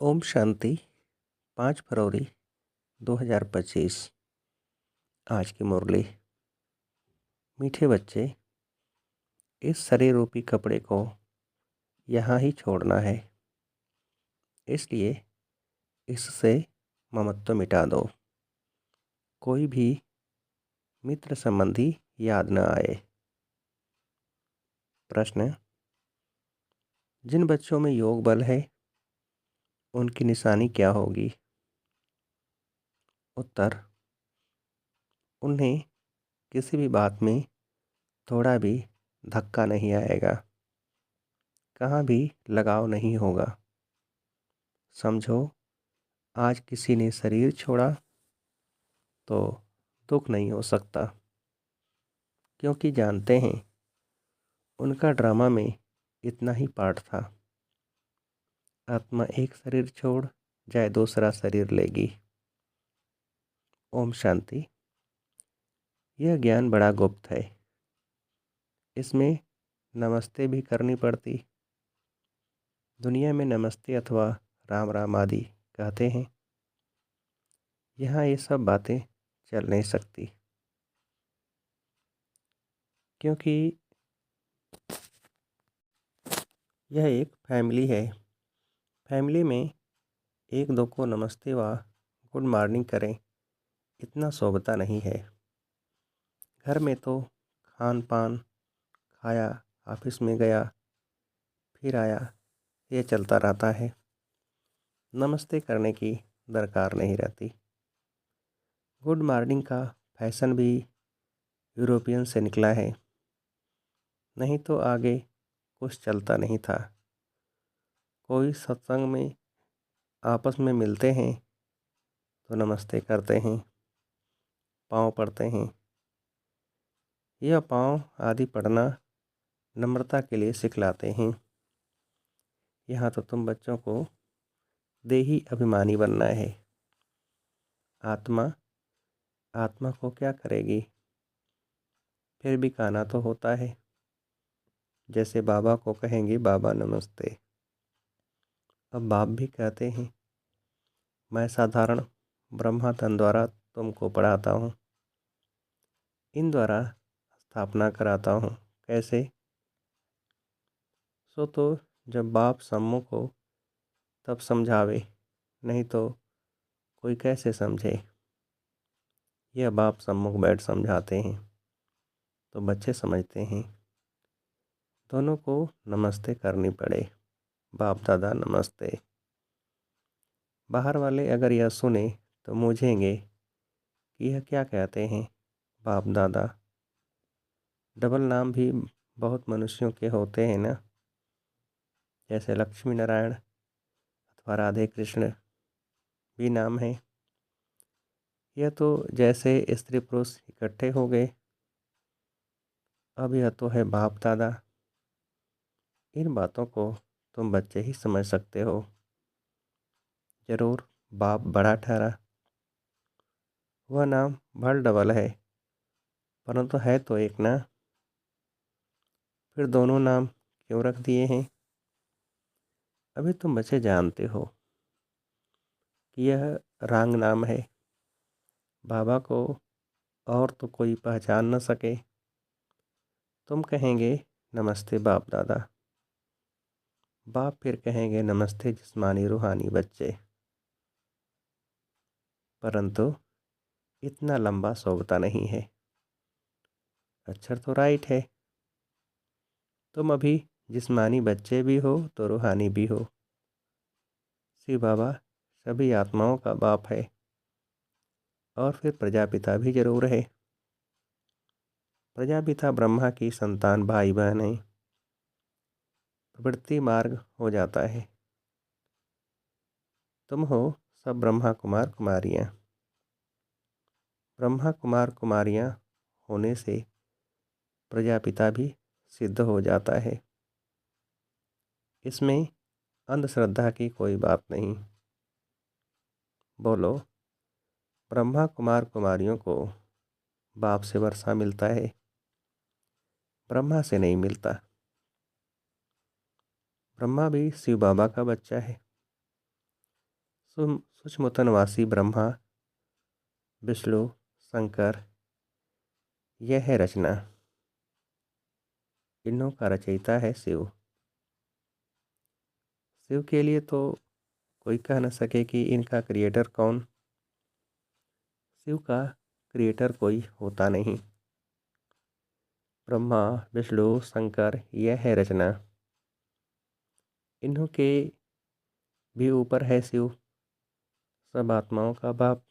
ओम शांति। 5 फरवरी 2025। आज की मुरली। मीठे बच्चे, इस शरीर रूपी कपड़े को यहाँ ही छोड़ना है, इसलिए इससे ममत्व मिटा दो। कोई भी मित्र संबंधी याद न आए। प्रश्न: जिन बच्चों में योग बल है उनकी निशानी क्या होगी? उत्तर: उन्हें किसी भी बात में थोड़ा भी धक्का नहीं आएगा, कहाँ भी लगाव नहीं होगा। समझो, आज किसी ने शरीर छोड़ा तो दुख नहीं हो सकता, क्योंकि जानते हैं उनका ड्रामा में इतना ही पार्ट था। आत्मा एक शरीर छोड़ जाए दूसरा शरीर लेगी। ओम शांति। यह ज्ञान बड़ा गुप्त है, इसमें नमस्ते भी करनी पड़ती। दुनिया में नमस्ते अथवा राम राम आदि कहते हैं, यहाँ ये सब बातें चल नहीं सकती, क्योंकि यह एक फैमिली है। फैमिली में एक दो को नमस्ते व गुड मॉर्निंग करें, इतना शोभता नहीं है। घर में तो खान पान, खाया, ऑफिस में गया, फिर आया, ये चलता रहता है। नमस्ते करने की दरकार नहीं रहती। गुड मॉर्निंग का फैशन भी यूरोपियन से निकला है, नहीं तो आगे कुछ चलता नहीं था। कोई सत्संग में आपस में मिलते हैं तो नमस्ते करते हैं, पाँव पड़ते हैं। यह पाँव आदि पढ़ना नम्रता के लिए सिखलाते हैं। यहाँ तो तुम बच्चों को देही अभिमानी बनना है। आत्मा आत्मा को क्या करेगी? फिर भी कहना तो होता है। जैसे बाबा को कहेंगे बाबा नमस्ते। अब बाप भी कहते हैं, मैं साधारण ब्रह्मा तन द्वारा तुमको पढ़ाता हूँ, इन द्वारा स्थापना कराता हूँ। कैसे? सो तो जब बाप सम्मुख हो तब समझावे, नहीं तो कोई कैसे समझे। यह बाप सम्मुख बैठ समझाते हैं तो बच्चे समझते हैं। दोनों को नमस्ते करनी पड़े। बाप दादा नमस्ते। बाहर वाले अगर यह सुने तो मूझेंगे कि यह क्या कहते हैं बाप दादा। डबल नाम भी बहुत मनुष्यों के होते हैं ना, जैसे लक्ष्मी नारायण अथवा राधे कृष्ण भी नाम है। यह तो जैसे स्त्री पुरुष इकट्ठे हो गए। अब यह तो है बाप दादा। इन बातों को तुम बच्चे ही समझ सकते हो। जरूर बाप बड़ा ठहरा, वह नाम भल डबल है, परंतु है तो एक ना। फिर दोनों नाम क्यों रख दिए हैं? अभी तुम बच्चे जानते हो कि यह रांग नाम है। बाबा को और तो कोई पहचान न सके। तुम कहेंगे नमस्ते बाप दादा, बाप फिर कहेंगे नमस्ते जिस्मानी रूहानी बच्चे। परंतु इतना लंबा सोचता नहीं है। अक्षर तो राइट है। तुम अभी जिस्मानी बच्चे भी हो तो रूहानी भी हो। शिव बाबा सभी आत्माओं का बाप है, और फिर प्रजापिता भी जरूर है। प्रजापिता ब्रह्मा की संतान भाई बहन है। प्रवृत्ति मार्ग हो जाता है। तुम हो सब ब्रह्मा कुमार कुमारियाँ। ब्रह्मा कुमार कुमारियाँ होने से प्रजापिता भी सिद्ध हो जाता है। इसमें अंधश्रद्धा की कोई बात नहीं। बोलो, ब्रह्मा कुमार कुमारियों को बाप से वर्षा मिलता है, ब्रह्मा से नहीं मिलता। ब्रह्मा भी शिव बाबा का बच्चा है। सूक्ष्मतनवासी ब्रह्मा विष्णु शंकर, यह है रचना। इन्हों का रचयिता है शिव। शिव के लिए तो कोई कह न सके कि इनका क्रिएटर कौन। शिव का क्रिएटर कोई होता नहीं। ब्रह्मा विष्णु शंकर, यह है रचना। इन्हों के भी ऊपर है शिव, सब आत्माओं का बाप।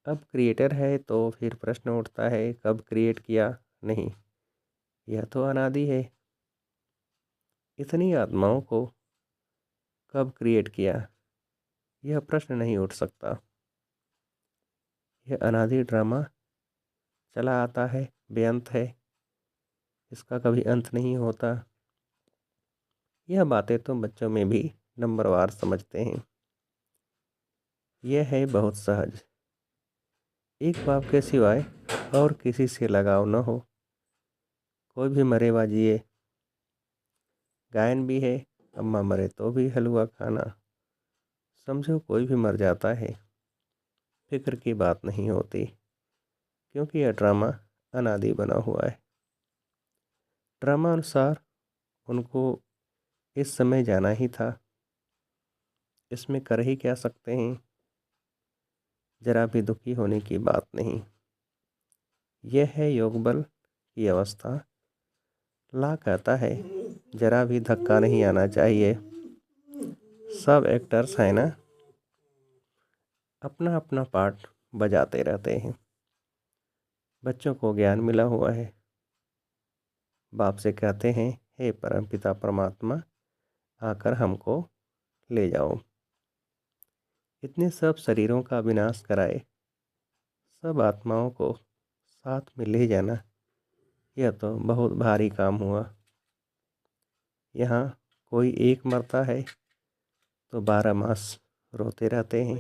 अब क्रिएटर है तो फिर प्रश्न उठता है कब क्रिएट किया। नहीं, यह तो अनादि है। इतनी आत्माओं को कब क्रिएट किया, यह प्रश्न नहीं उठ सकता। यह अनादि ड्रामा चला आता है, बेअंत है, इसका कभी अंत नहीं होता। यह बातें तो बच्चों में भी नंबरवार समझते हैं। यह है बहुत सहज। एक बाप के सिवाय और किसी से लगाव न हो, कोई भी मरे वा जिए। गायन भी है, अम्मा मरे तो भी हलवा खाना। समझो कोई भी मर जाता है, फिक्र की बात नहीं होती, क्योंकि यह ड्रामा अनादि बना हुआ है। ड्रामा अनुसार उनको इस समय जाना ही था। इसमें कर ही क्या सकते हैं। जरा भी दुखी होने की बात नहीं। यह है योग बल की अवस्था। ला कहता है जरा भी धक्का नहीं आना चाहिए। सब एक्टर्स हैं ना, अपना अपना पार्ट बजाते रहते हैं। बच्चों को ज्ञान मिला हुआ है। बाप से कहते हैं हे परमपिता परमात्मा, आकर हमको ले जाओ। इतने सब शरीरों का विनाश कराए, सब आत्माओं को साथ में ले जाना, यह तो बहुत भारी काम हुआ। यहाँ कोई एक मरता है तो 12 मास रोते रहते हैं।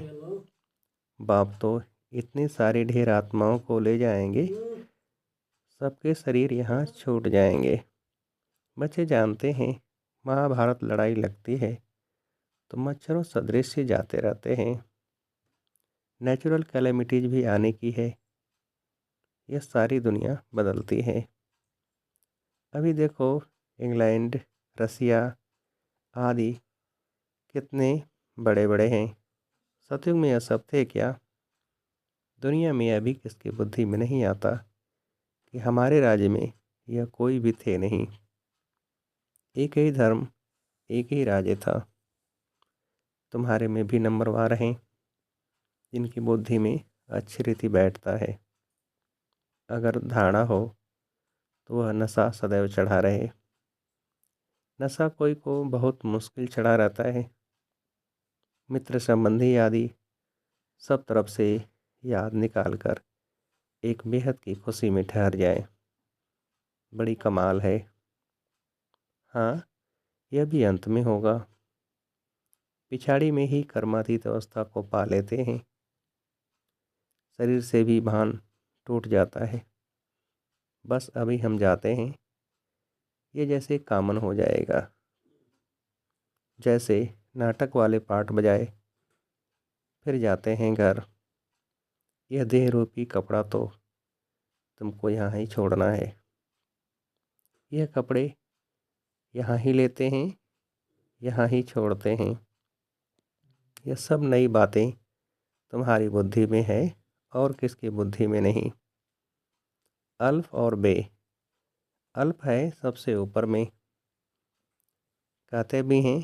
बाप तो इतनी सारी ढेर आत्माओं को ले जाएंगे, सबके शरीर यहाँ छूट जाएंगे। बच्चे जानते हैं महाभारत लड़ाई लगती है तो मच्छरों सदृश से जाते रहते हैं। नेचुरल कैलेमिटीज भी आने की है, यह सारी दुनिया बदलती है। अभी देखो इंग्लैंड, रसिया आदि कितने बड़े बड़े हैं। सतयुग में यह सब थे क्या? दुनिया में अभी किसकी बुद्धि में नहीं आता कि हमारे राज्य में यह कोई भी थे नहीं। एक ही धर्म, एक ही राज्य था। तुम्हारे में भी नंबरवार हैं जिनकी बुद्धि में अच्छी रीति बैठता है। अगर धारणा हो तो वह नशा सदैव चढ़ा रहे। नशा कोई को बहुत मुश्किल चढ़ा रहता है। मित्र संबंधी आदि सब तरफ से याद निकाल कर एक बेहद की खुशी में ठहर जाए, बड़ी कमाल है। हाँ, यह भी अंत में होगा। पिछाड़ी में ही कर्मातीत अवस्था को पा लेते हैं। शरीर से भी भान टूट जाता है। बस अभी हम जाते हैं, ये जैसे कामन हो जाएगा। जैसे नाटक वाले पाठ बजाए फिर जाते हैं घर। यह देह रूपी कपड़ा तो तुमको यहाँ ही छोड़ना है। यह कपड़े यहाँ ही लेते हैं, यहाँ ही छोड़ते हैं। यह सब नई बातें तुम्हारी बुद्धि में है और किसकी बुद्धि में नहीं। अल्फ और बे। अल्फ है सबसे ऊपर में। कहते भी हैं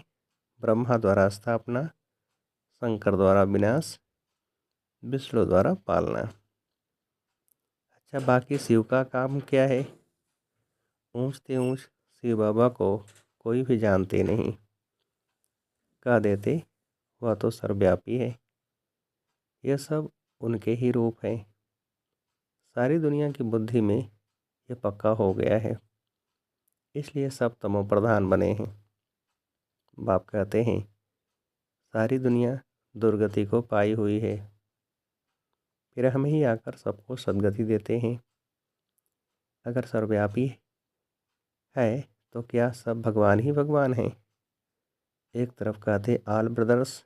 ब्रह्मा द्वारा स्थापना, शंकर द्वारा विनाश, विष्णु द्वारा पालना। अच्छा, बाकी शिव का काम क्या है? ऊँचते ऊँच शिव बाबा को कोई भी जानते नहीं। कह देते वह तो सर्वव्यापी है। यह सब उनके ही रूप हैं। सारी दुनिया की बुद्धि में यह पक्का हो गया है, इसलिए सब तमो प्रधान बने हैं। बाप कहते हैं सारी दुनिया दुर्गति को पाई हुई है, फिर हम ही आकर सबको सद्गति देते हैं। अगर सर्वव्यापी है तो क्या सब भगवान ही भगवान हैं? एक तरफ कहते ऑल ब्रदर्स,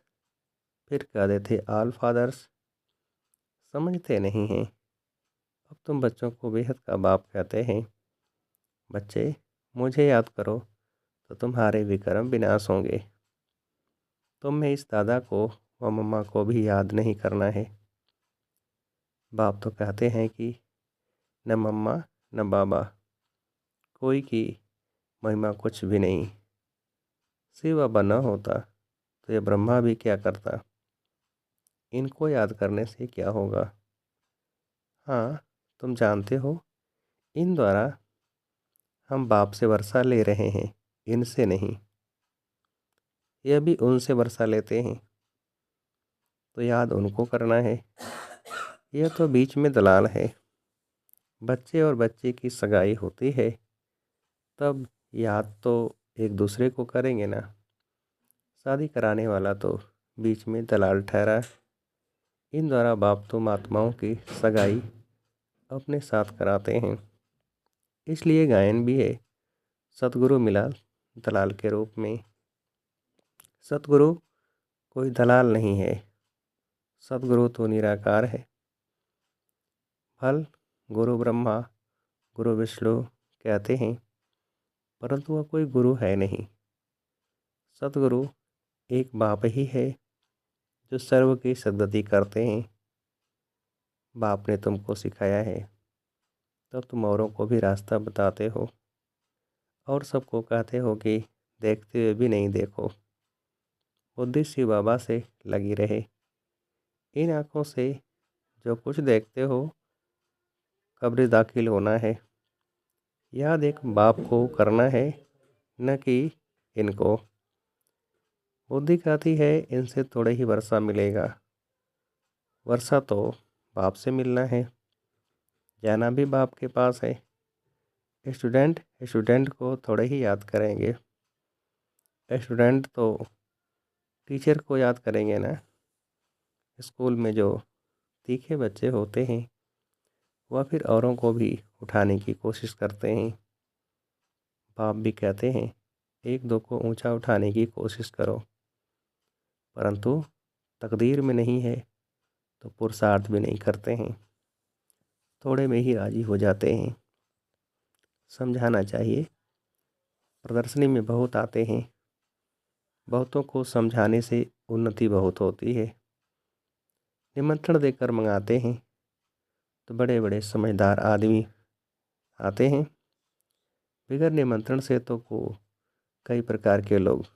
फिर कहते थे ऑल फादर्स। समझते नहीं हैं। अब तुम बच्चों को बेहद का बाप कहते हैं। बच्चे, मुझे याद करो तो तुम्हारे विक्रम विनाश होंगे। तुम्हें इस दादा को व मम्मा को भी याद नहीं करना है। बाप तो कहते हैं कि न मम्मा न बाबा, कोई की महिमा कुछ भी नहीं। शिव बाबा न होता तो ये ब्रह्मा भी क्या करता। इनको याद करने से क्या होगा। हाँ, तुम जानते हो, इन द्वारा हम बाप से वर्षा ले रहे हैं, इनसे नहीं। यह भी उनसे वर्षा लेते हैं, तो याद उनको करना है। यह तो बीच में दलाल है। बच्चे और बच्चे की सगाई होती है, तब याद तो एक दूसरे को करेंगे ना। शादी कराने वाला तो बीच में दलाल ठहरा। इन द्वारा बाप तो आत्माओं की सगाई अपने साथ कराते हैं। इसलिए गायन भी है, सतगुरु मिला दलाल के रूप में। सतगुरु कोई दलाल नहीं है। सतगुरु तो निराकार है। फल गुरु ब्रह्मा गुरु विष्णु कहते हैं, परंतु वह कोई गुरु है नहीं। सतगुरु एक बाप ही है जो सर्व की सद्गति करते हैं। बाप ने तुमको सिखाया है, तब तुम औरों को भी रास्ता बताते हो और सबको कहते हो कि देखते हुए भी नहीं देखो। बुद्धि शिव बाबा से लगी रहे। इन आँखों से जो कुछ देखते हो, कब्र दाखिल होना है। याद एक बाप को करना है, न कि इनको। बुद्धि कहती है इनसे थोड़े ही वर्षा मिलेगा। वर्षा तो बाप से मिलना है, जाना भी बाप के पास है। स्टूडेंट को थोड़े ही याद करेंगे। स्टूडेंट तो टीचर को याद करेंगे ना। स्कूल में जो तीखे बच्चे होते हैं, वह फिर औरों को भी उठाने की कोशिश करते हैं। बाप भी कहते हैं एक दो को ऊंचा उठाने की कोशिश करो, परंतु तकदीर में नहीं है तो पुरुषार्थ भी नहीं करते हैं। थोड़े में ही राजी हो जाते हैं। समझाना चाहिए। प्रदर्शनी में बहुत आते हैं। बहुतों को समझाने से उन्नति बहुत होती है। निमंत्रण देकर मंगाते हैं तो बड़े बड़े समझदार आदमी आते हैं। बिगर निमंत्रण से तो कई प्रकार के लोग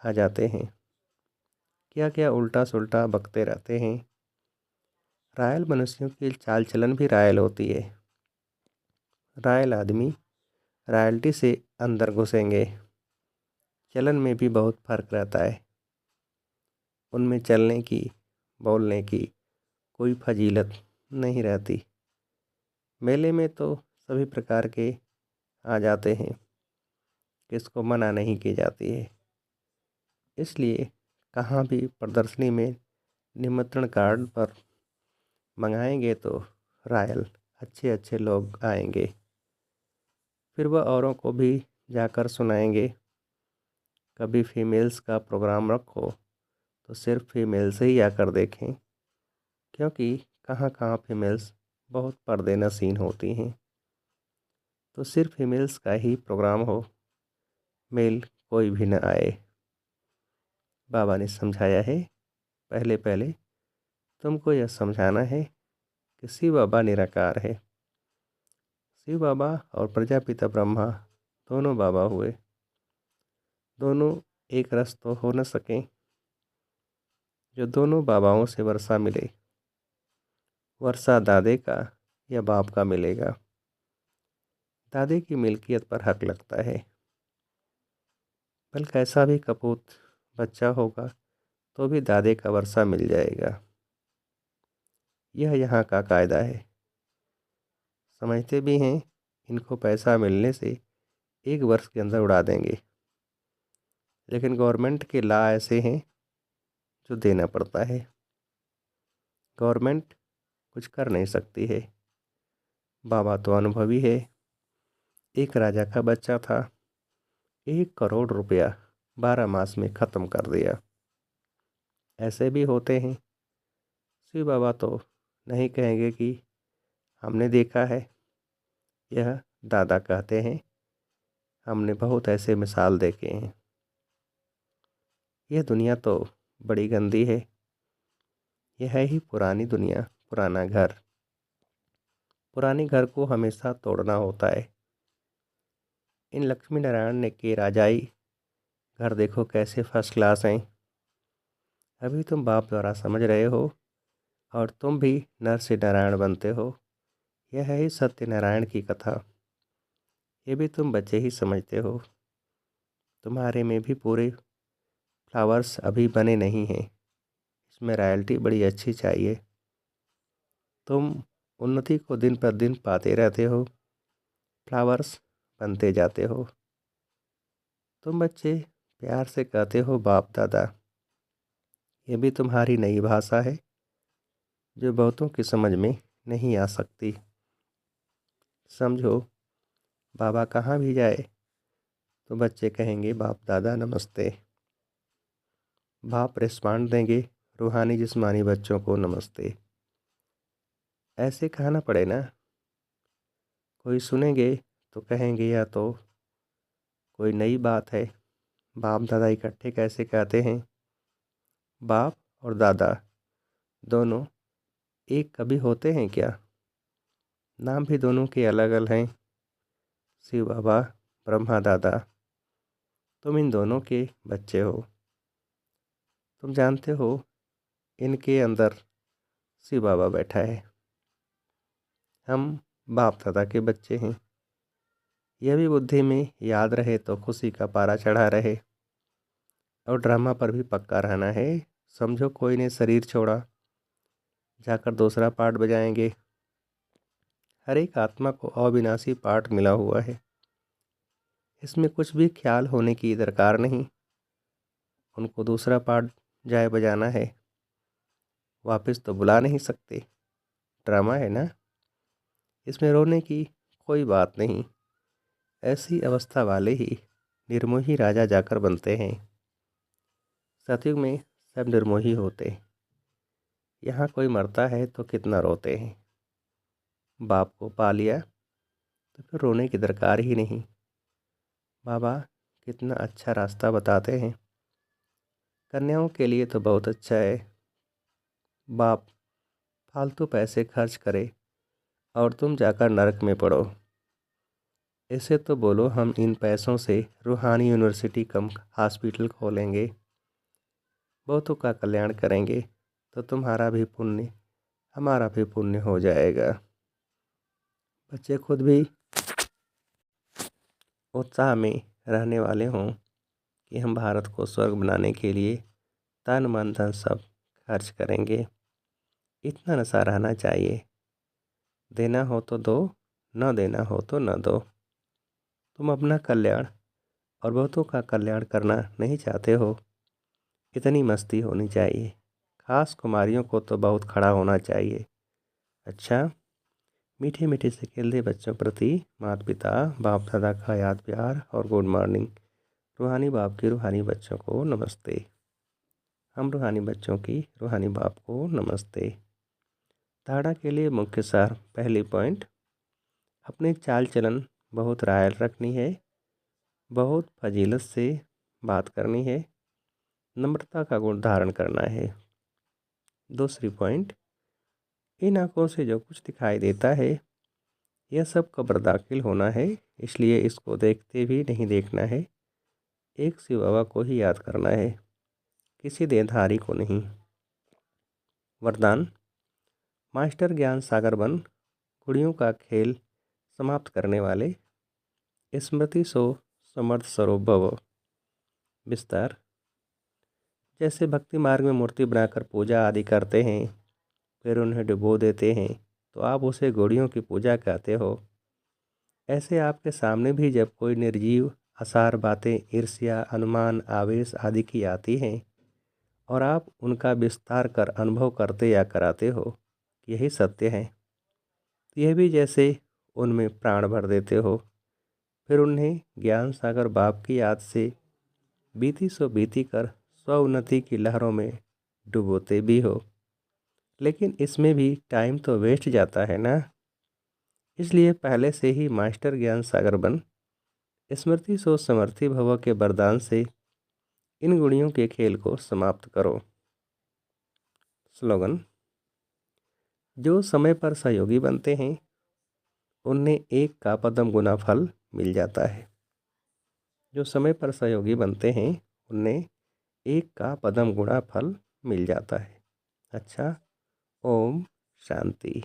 आ जाते हैं। क्या क्या उल्टा सुल्टा बकते रहते हैं। रायल मनुष्यों की चाल चलन भी रायल होती है। रायल आदमी रॉयल्टी से अंदर घुसेंगे। चलन में भी बहुत फर्क रहता है। उनमें चलने की बोलने की कोई फजीलत नहीं रहती। मेले में तो सभी प्रकार के आ जाते हैं, किसको मना नहीं की जाती है। इसलिए कहाँ भी प्रदर्शनी में निमंत्रण कार्ड पर मंगाएंगे तो रॉयल अच्छे अच्छे लोग आएंगे। फिर वह औरों को भी जाकर सुनाएंगे। कभी फीमेल्स का प्रोग्राम रखो तो सिर्फ फीमेल्स ही आकर देखें, क्योंकि कहाँ कहाँ फीमेल्स बहुत पर्दे नशीन होती हैं। तो सिर्फ फीमेल्स का ही प्रोग्राम हो, मेल कोई भी न आए। बाबा ने समझाया है, पहले पहले तुमको यह समझाना है कि शिव बाबा निराकार है। शिव बाबा और प्रजापिता ब्रह्मा दोनों बाबा हुए। दोनों एक रस तो हो न सकें। जो दोनों बाबाओं से वर्षा मिले, वर्षा दादे का या बाप का मिलेगा। दादे की मिल्कियत पर हक लगता है। बल कैसा भी कपूत बच्चा होगा तो भी दादे का वर्षा मिल जाएगा। यह यहाँ का कायदा है। समझते भी हैं इनको पैसा मिलने से एक वर्ष के अंदर उड़ा देंगे, लेकिन गवर्नमेंट के लॉ ऐसे हैं जो देना पड़ता है। गवर्नमेंट कुछ कर नहीं सकती है। बाबा तो अनुभवी है। एक राजा का बच्चा था, 1 करोड़ रुपया 12 मास में ख़त्म कर दिया। ऐसे भी होते हैं। शिव बाबा तो नहीं कहेंगे कि हमने देखा है, यह दादा कहते हैं हमने बहुत ऐसे मिसाल देखे हैं। यह दुनिया तो बड़ी गंदी है। यह है ही पुरानी दुनिया, पुराना घर। पुराने घर को हमेशा तोड़ना होता है। इन लक्ष्मी नारायण ने के राजाई घर देखो कैसे फर्स्ट क्लास हैं। अभी तुम बाप द्वारा समझ रहे हो और तुम भी नर से नारायण बनते हो। यह है ही सत्यनारायण की कथा। ये भी तुम बच्चे ही समझते हो। तुम्हारे में भी पूरे फ्लावर्स अभी बने नहीं हैं। इसमें रॉयल्टी बड़ी अच्छी चाहिए। तुम उन्नति को दिन पर दिन पाते रहते हो, फ्लावर्स बनते जाते हो। तुम बच्चे प्यार से कहते हो बाप दादा। ये भी तुम्हारी नई भाषा है जो बहुतों की समझ में नहीं आ सकती। समझो, बाबा कहाँ भी जाए तो बच्चे कहेंगे बाप दादा नमस्ते। बाप रिस्पॉन्ड देंगे रूहानी जिस्मानी बच्चों को नमस्ते। ऐसे कहना पड़े ना। कोई सुनेंगे तो कहेंगे या तो कोई नई बात है। बाप दादा इकट्ठे कैसे कहते हैं? बाप और दादा दोनों एक कभी होते हैं क्या? नाम भी दोनों के अलग अलग हैं। शिव बाबा, ब्रह्मा दादा। तुम इन दोनों के बच्चे हो। तुम जानते हो इनके अंदर शिव बाबा बैठा है। हम बाप दादा के बच्चे हैं। यह भी बुद्धि में याद रहे तो खुशी का पारा चढ़ा रहे। और ड्रामा पर भी पक्का रहना है। समझो कोई ने शरीर छोड़ा, जाकर दूसरा पार्ट बजाएंगे। हर एक आत्मा को अविनाशी पार्ट मिला हुआ है। इसमें कुछ भी ख्याल होने की दरकार नहीं। उनको दूसरा पार्ट जाए बजाना है, वापस तो बुला नहीं सकते। ड्रामा है ना, इसमें रोने की कोई बात नहीं। ऐसी अवस्था वाले ही निर्मोही राजा जाकर बनते हैं। सतयुग में सब निर्मोही होते। यहाँ कोई मरता है तो कितना रोते हैं। बाप को पा लिया तो फिर रोने की दरकार ही नहीं। बाबा कितना अच्छा रास्ता बताते हैं। कन्याओं के लिए तो बहुत अच्छा है। बाप फालतू पैसे खर्च करे और तुम जाकर नरक में पड़ो। ऐसे तो बोलो हम इन पैसों से रूहानी यूनिवर्सिटी कम हॉस्पिटल खोलेंगे, बहुतों का कल्याण करेंगे, तो तुम्हारा भी पुण्य हमारा भी पुण्य हो जाएगा। बच्चे खुद भी उत्साह में रहने वाले हों कि हम भारत को स्वर्ग बनाने के लिए तन मन धन सब खर्च करेंगे। इतना नशा रहना चाहिए। देना हो तो दो, न देना हो तो न दो। तुम अपना कल्याण और बहुतों का कल्याण करना नहीं चाहते हो। इतनी मस्ती होनी चाहिए। खास कुमारियों को तो बहुत खड़ा होना चाहिए। अच्छा, मीठे मीठे से खेलते बच्चों प्रति माता पिता बाप दादा का याद प्यार और गुड मॉर्निंग। रूहानी बाप की रूहानी बच्चों को नमस्ते। हम रूहानी बच्चों की रूहानी बाप को नमस्ते। धारणा के लिए मुख्य सार। पहली पॉइंट, अपनी चाल चलन बहुत रायल रखनी है। बहुत फजीलत से बात करनी है। नम्रता का गुण धारण करना है। दूसरी पॉइंट, इन आँखों से जो कुछ दिखाई देता है यह सब कब्र दाखिल होना है, इसलिए इसको देखते भी नहीं देखना है। एक शिव बाबा को ही याद करना है, किसी देहधारी को नहीं। वरदान, मास्टर ज्ञान सागर बन कुड़ियों का खेल समाप्त करने वाले। स्मृति सो समर्थ स्वरूप भव। विस्तार, जैसे भक्ति मार्ग में मूर्ति बनाकर पूजा आदि करते हैं, फिर उन्हें डुबो देते हैं तो आप उसे घोड़ियों की पूजा कहते हो। ऐसे आपके सामने भी जब कोई निर्जीव असार बातें ईर्ष्या अनुमान आवेश आदि की आती हैं और आप उनका विस्तार कर अनुभव करते या कराते हो कि यही सत्य है, तो यह भी जैसे उनमें प्राण भर देते हो। फिर उन्हें ज्ञान सागर बाप की याद से बीती सो बीती कर स्व उन्नति की लहरों में डुबोते भी हो, लेकिन इसमें भी टाइम तो वेस्ट जाता है ना। इसलिए पहले से ही मास्टर ज्ञान सागर बन, स्मृति सो समर्थी भव के वरदान से इन गुणियों के खेल को समाप्त करो। स्लोगन: जो समय पर सहयोगी बनते हैं उन्हें एक का पदम गुना फल मिल जाता है। जो समय पर सहयोगी बनते हैं उन्हें एक का पदम गुना फल मिल जाता है। अच्छा, ओम शांति।